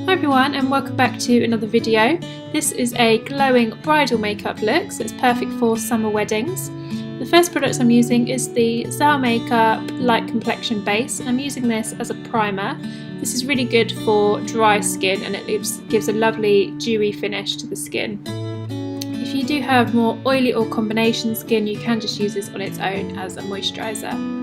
Hi everyone and welcome back to another video. This is a glowing bridal makeup look, so it's perfect for summer weddings. The first product I'm using is the ZAO Makeup Light Complexion Base, and I'm using this as a primer. This is really good for dry skin and it gives a lovely dewy finish to the skin. If you do have more oily or combination skin, you can just use this on its own as a moisturiser.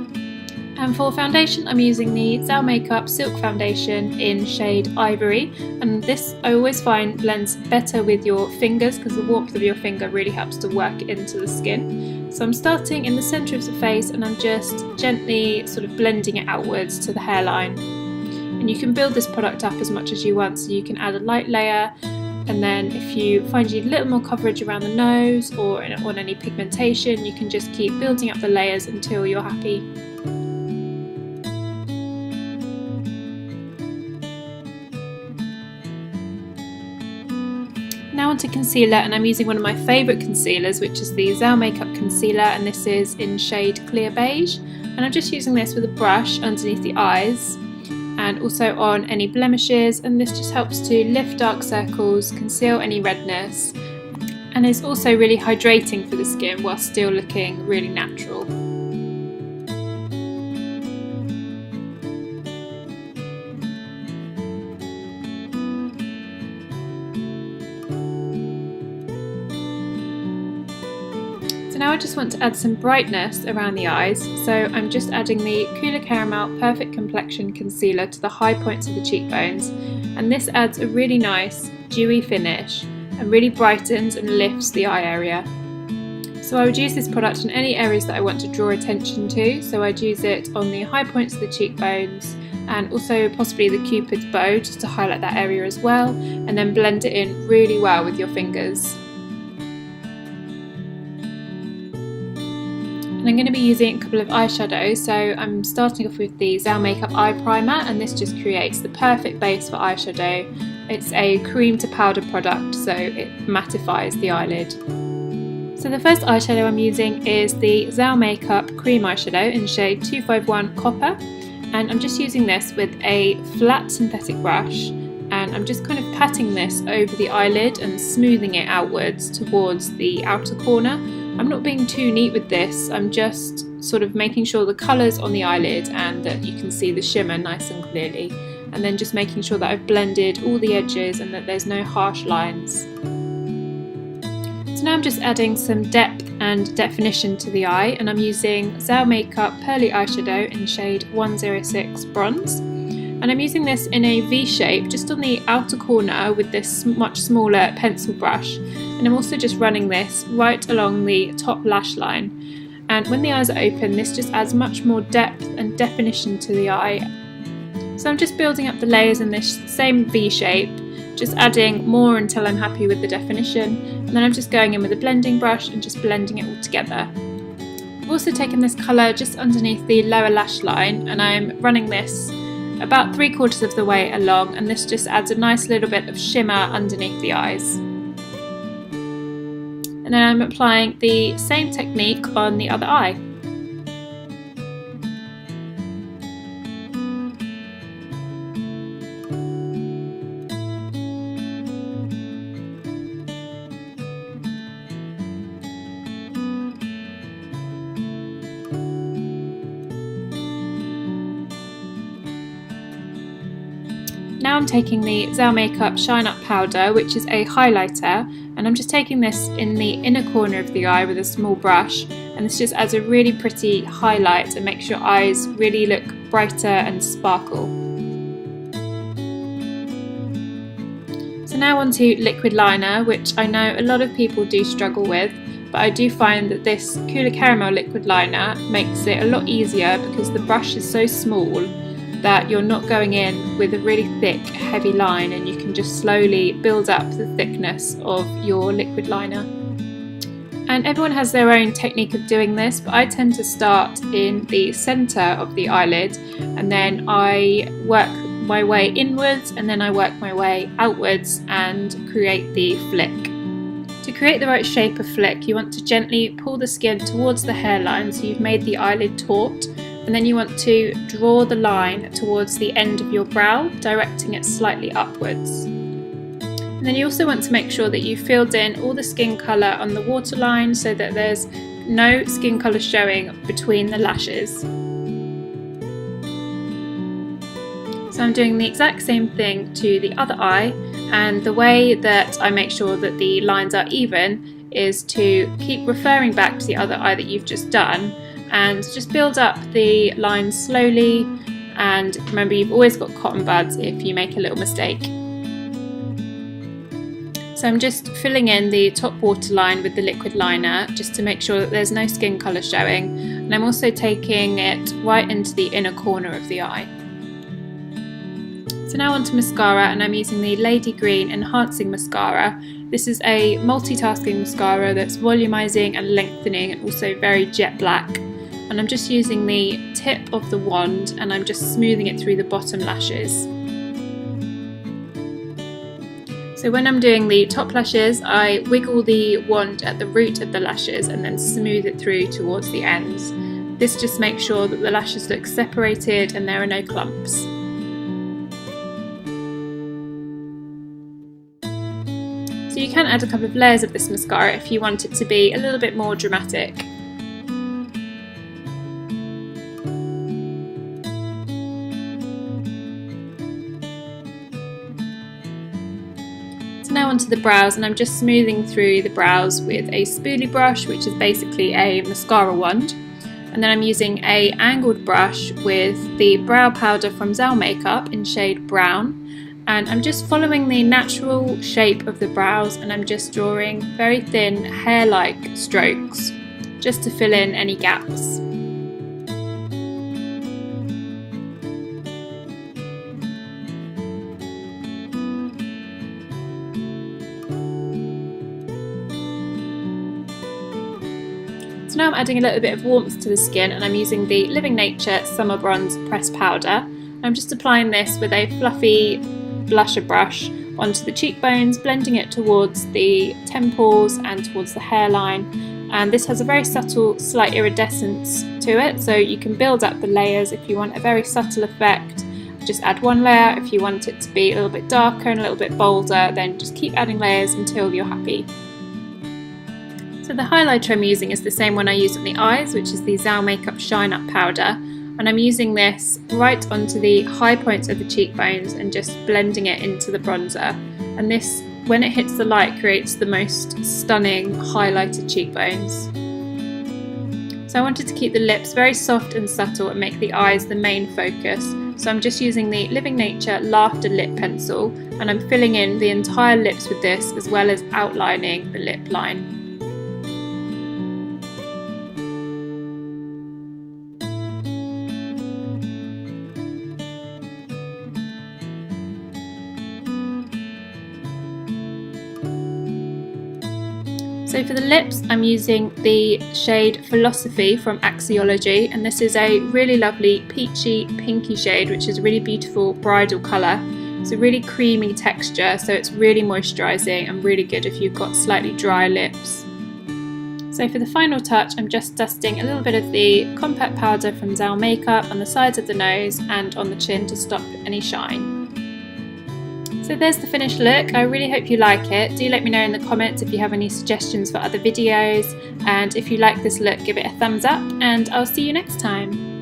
And for foundation, I'm using the ZAO Makeup Silk Foundation in shade Ivory, and this I always find blends better with your fingers because the warmth of your finger really helps to work into the skin. So I'm starting in the centre of the face and I'm just gently sort of blending it outwards to the hairline. And you can build this product up as much as you want, so you can add a light layer, and then if you find you need a little more coverage around the nose or on any pigmentation, you can just keep building up the layers until you're happy. Now onto concealer, and I'm using one of my favourite concealers, which is the ZAO Makeup Concealer, and this is in shade Clear Beige. And I'm just using this with a brush underneath the eyes and also on any blemishes, and this just helps to lift dark circles, conceal any redness, and is also really hydrating for the skin while still looking really natural. So now I just want to add some brightness around the eyes, so I'm just adding the Couleur Caramel Perfect Complexion Concealer to the high points of the cheekbones, and this adds a really nice dewy finish and really brightens and lifts the eye area. So I would use this product in any areas that I want to draw attention to, so I'd use it on the high points of the cheekbones and also possibly the Cupid's bow just to highlight that area as well, and then blend it in really well with your fingers. And I'm going to be using a couple of eyeshadows, so I'm starting off with the ZAO Makeup Eye Primer, and this just creates the perfect base for eyeshadow. It's a cream to powder product, so it mattifies the eyelid. So the first eyeshadow I'm using is the ZAO Makeup Cream Eyeshadow in shade 251 Copper, and I'm just using this with a flat synthetic brush, and I'm just kind of patting this over the eyelid and smoothing it outwards towards the outer corner. I'm not being too neat with this, I'm just sort of making sure the colour's on the eyelid and that you can see the shimmer nice and clearly, and then just making sure that I've blended all the edges and that there's no harsh lines. So now I'm just adding some depth and definition to the eye, and I'm using ZAO Makeup Pearly eyeshadow in shade 106 Bronze. And I'm using this in a V shape just on the outer corner with this much smaller pencil brush, and I'm also just running this right along the top lash line. And when the eyes are open, this just adds much more depth and definition to the eye. So I'm just building up the layers in this same V shape, just adding more until I'm happy with the definition, and then I'm just going in with a blending brush and just blending it all together. I've also taken this colour just underneath the lower lash line, and I'm running this about 3/4 of the way along, and this just adds a nice little bit of shimmer underneath the eyes. And then I'm applying the same technique on the other eye. Now I'm taking the ZAO Makeup Shine Up Powder, which is a highlighter, and I'm just taking this in the inner corner of the eye with a small brush, and this just adds a really pretty highlight and makes your eyes really look brighter and sparkle. So now on to liquid liner, which I know a lot of people do struggle with, but I do find that this Couleur Caramel liquid liner makes it a lot easier because the brush is so small that you're not going in with a really thick, heavy line, and you can just slowly build up the thickness of your liquid liner. And everyone has their own technique of doing this, but I tend to start in the centre of the eyelid, and then I work my way inwards, and then I work my way outwards and create the flick. To create the right shape of flick, you want to gently pull the skin towards the hairline so you've made the eyelid taut, and then you want to draw the line towards the end of your brow, directing it slightly upwards. And then you also want to make sure that you filled in all the skin colour on the waterline so that there's no skin colour showing between the lashes. So I'm doing the exact same thing to the other eye, and the way that I make sure that the lines are even is to keep referring back to the other eye that you've just done and just build up the lines slowly, and remember you've always got cotton buds if you make a little mistake. So I'm just filling in the top waterline with the liquid liner just to make sure that there's no skin colour showing, and I'm also taking it right into the inner corner of the eye. So now onto mascara, and I'm using the Lady Green Enhancing Mascara. This is a multitasking mascara that's volumizing and lengthening and also very jet black. And I'm just using the tip of the wand and I'm just smoothing it through the bottom lashes. So when I'm doing the top lashes, I wiggle the wand at the root of the lashes and then smooth it through towards the ends. This just makes sure that the lashes look separated and there are no clumps. So you can add a couple of layers of this mascara if you want it to be a little bit more dramatic. So now onto the brows, and I'm just smoothing through the brows with a spoolie brush, which is basically a mascara wand. And then I'm using a angled brush with the brow powder from ZAO Makeup in shade Brown. And I'm just following the natural shape of the brows, and I'm just drawing very thin hair-like strokes just to fill in any gaps. So now I'm adding a little bit of warmth to the skin, and I'm using the Living Nature Summer Bronze Pressed Powder. I'm just applying this with a fluffy blusher brush onto the cheekbones, blending it towards the temples and towards the hairline, and this has a very subtle slight iridescence to it, so you can build up the layers. If you want a very subtle effect, just add one layer. If you want it to be a little bit darker and a little bit bolder, then just keep adding layers until you're happy. So the highlighter I'm using is the same one I used on the eyes, which is the ZAO Makeup Shine Up Powder. And I'm using this right onto the high points of the cheekbones and just blending it into the bronzer. And this, when it hits the light, creates the most stunning highlighted cheekbones. So I wanted to keep the lips very soft and subtle and make the eyes the main focus. So I'm just using the Living Nature Laughter Lip Pencil, and I'm filling in the entire lips with this as well as outlining the lip line. So for the lips, I'm using the shade Philosophy from Axiology, and this is a really lovely peachy pinky shade, which is a really beautiful bridal colour. It's a really creamy texture, so it's really moisturising and really good if you've got slightly dry lips. So for the final touch, I'm just dusting a little bit of the compact powder from ZAO Makeup on the sides of the nose and on the chin to stop any shine. So there's the finished look. I really hope you like it. Do let me know in the comments if you have any suggestions for other videos, and if you like this look, give it a thumbs up, and I'll see you next time.